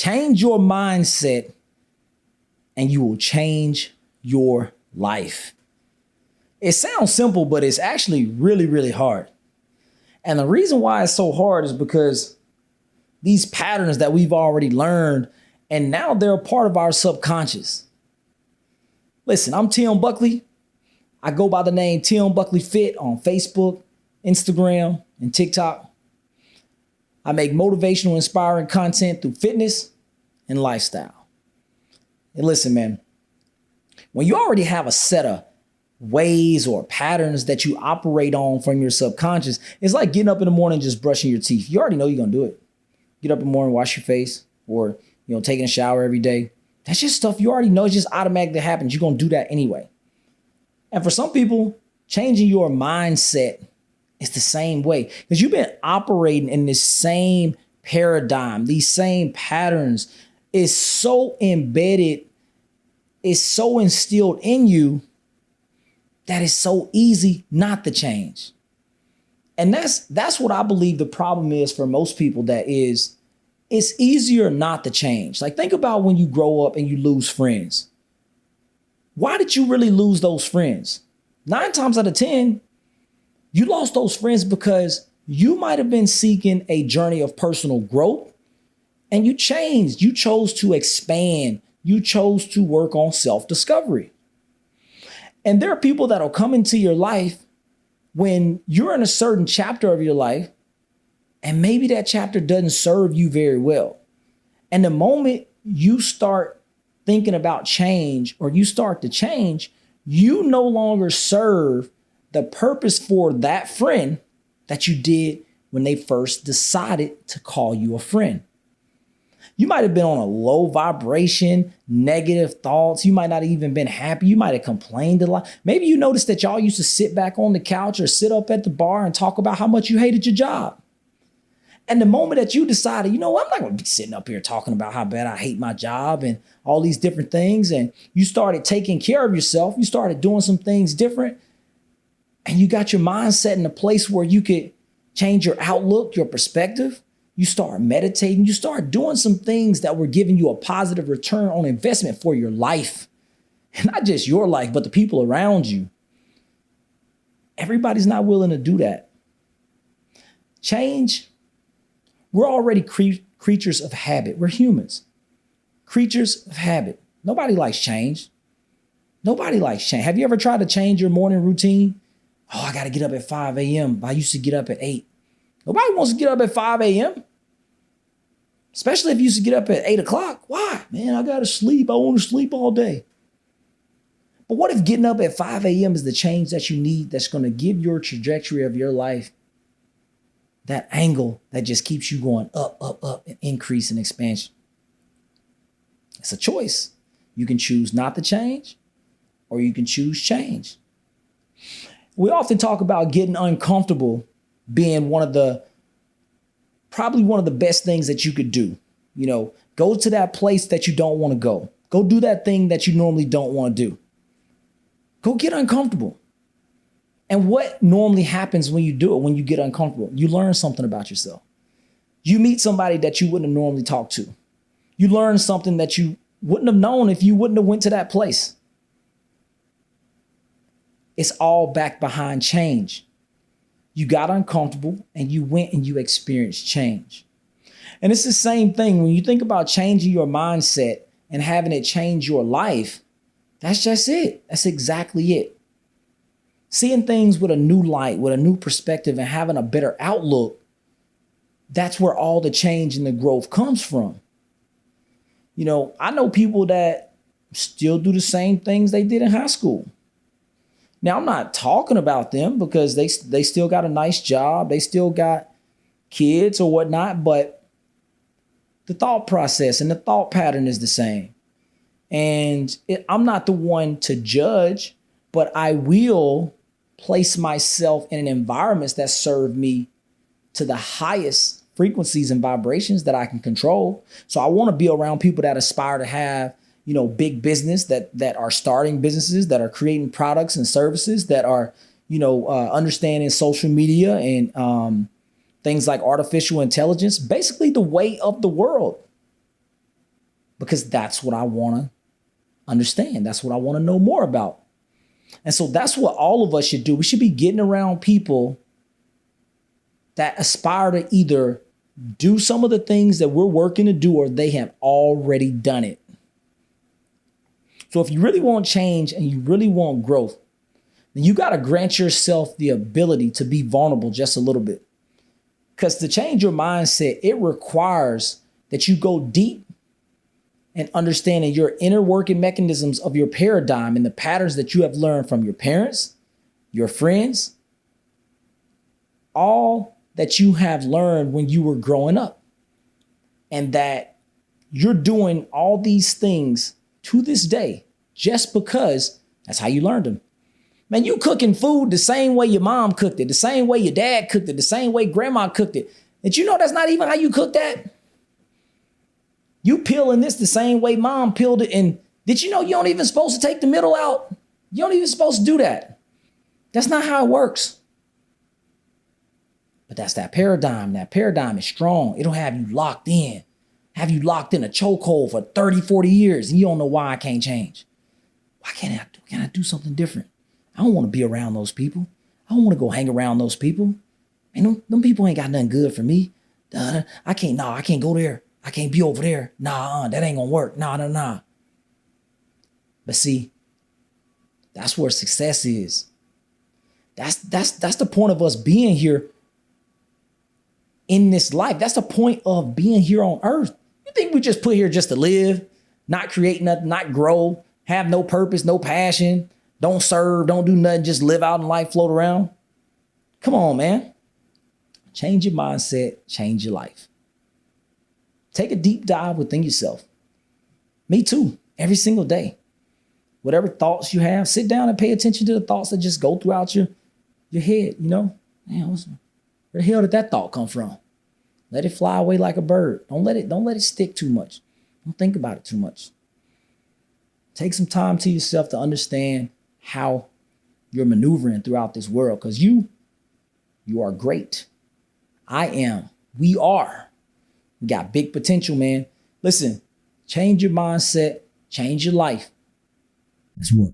Change your mindset and you will change your life. It sounds simple, but it's actually really, really hard. And the reason why it's so hard is because these patterns that we've already learned, and now they're a part of our subconscious. Listen, I'm Tim Buckley. I go by the name Tim Buckley Fit on Facebook, Instagram, and TikTok. I make motivational, inspiring content through fitness and lifestyle. And listen, man, when you already have a set of ways or patterns that you operate on from your subconscious, it's like getting up in the morning and just brushing your teeth. You already know you're going to do it. Get up in the morning, wash your face, or, taking a shower every day. That's just stuff you already know. It just automatically happens. You're going to do that anyway. And for some people, changing your mindset is the same way, because you've been operating in this same paradigm. These same patterns is so embedded, is so instilled in you that it's so easy not to change. And that's what I believe the problem is for most people. That is, it's easier not to change. Like, think about when you grow up and you lose friends. Why did you really lose those friends? 9 times out of 10, you lost those friends because you might have been seeking a journey of personal growth and you changed. You chose to expand. You chose to work on self-discovery. And there are people that'll come into your life when you're in a certain chapter of your life, and maybe that chapter doesn't serve you very well. And the moment you start thinking about change, or you start to change, you no longer serve the purpose for that friend that you did when they first decided to call you a friend. You might have been on a low vibration, negative thoughts. You might not even been happy. You might have complained a lot. Maybe you noticed that y'all used to sit back on the couch or sit up at the bar and talk about how much you hated your job. And the moment that you decided, I'm not going to be sitting up here talking about how bad I hate my job and all these different things, and you started taking care of yourself, you started doing some things different, and you got your mindset in a place where you could change your outlook, your perspective. You start meditating, you start doing some things that were giving you a positive return on investment for your life. And not just your life, but the people around you. Everybody's not willing to do that. Change, we're already creatures of habit. We're humans, creatures of habit. Nobody likes change. Nobody likes change. Have you ever tried to change your morning routine? Oh, I got to get up at 5 a.m. I used to get up at 8. Nobody wants to get up at 5 a.m. Especially if you used to get up at 8 o'clock. Why? Man, I got to sleep. I want to sleep all day. But what if getting up at 5 a.m. is the change that you need, that's going to give your trajectory of your life that angle that just keeps you going up, up, up, and increase and expansion? It's a choice. You can choose not to change, or you can choose change. We often talk about getting uncomfortable being probably one of the best things that you could do. Go to that place that you don't want to go. Go do that thing that you normally don't want to do. Go get uncomfortable. And what normally happens when you do it, when you get uncomfortable? You learn something about yourself. You meet somebody that you wouldn't have normally talked to. You learn something that you wouldn't have known if you wouldn't have went to that place. It's all back behind change. You got uncomfortable and you went and you experienced change. And it's the same thing when you think about changing your mindset and having it change your life. That's just it. That's exactly it. Seeing things with a new light, with a new perspective, and having a better outlook, that's where all the change and the growth comes from. I know people that still do the same things they did in high school. Now, I'm not talking about them because they still got a nice job. They still got kids or whatnot, but the thought process and the thought pattern is the same. And I'm not the one to judge, but I will place myself in environments that serve me to the highest frequencies and vibrations that I can control. So I want to be around people that aspire to have big business, that are starting businesses, that are creating products and services, that are, understanding social media and things like artificial intelligence, basically the way of the world. because that's what I want to understand. That's what I want to know more about. And so that's what all of us should do. We should be getting around people that aspire to either do some of the things that we're working to do or they have already done it. So if you really want change and you really want growth, then you got to grant yourself the ability to be vulnerable just a little bit. Because to change your mindset, it requires that you go deep and understanding your inner working mechanisms of your paradigm and the patterns that you have learned from your parents, your friends, all that you have learned when you were growing up. And that you're doing all these things to this day just because that's how you learned them. Man, you cooking food the same way your mom cooked it, the same way your dad cooked it, the same way grandma cooked it. Did you know that's not even how you cook that? You peeling this the same way mom peeled it. And did you know you don't even supposed to take the middle out? You don't even supposed to do that. That's not how it works. But that's that paradigm. That paradigm is strong. It'll have you locked in a chokehold for 30, 40 years. And you don't know why I can't change. Why can't I do something different? I don't want to be around those people. I don't want to go hang around those people. Man, them people ain't got nothing good for me. I can't go there. I can't be over there. That ain't gonna work. Nah. But see, that's where success is. That's the point of us being here in this life. That's the point of being here on earth. You think we just put here just to live, not create nothing, not grow, have no purpose, no passion, don't serve, don't do nothing, just live out in life, float around? Come on, man. Change your mindset, change your life. Take a deep dive within yourself. Me too, every single day. Whatever thoughts you have, sit down and pay attention to the thoughts that just go throughout your head, Man, where the hell did that thought come from? Let it fly away like a bird. Don't let it stick too much. Don't think about it too much. Take some time to yourself to understand how you're maneuvering throughout this world, because you are great. I am. We are. We got big potential, man. Listen, change your mindset, change your life. Let's work.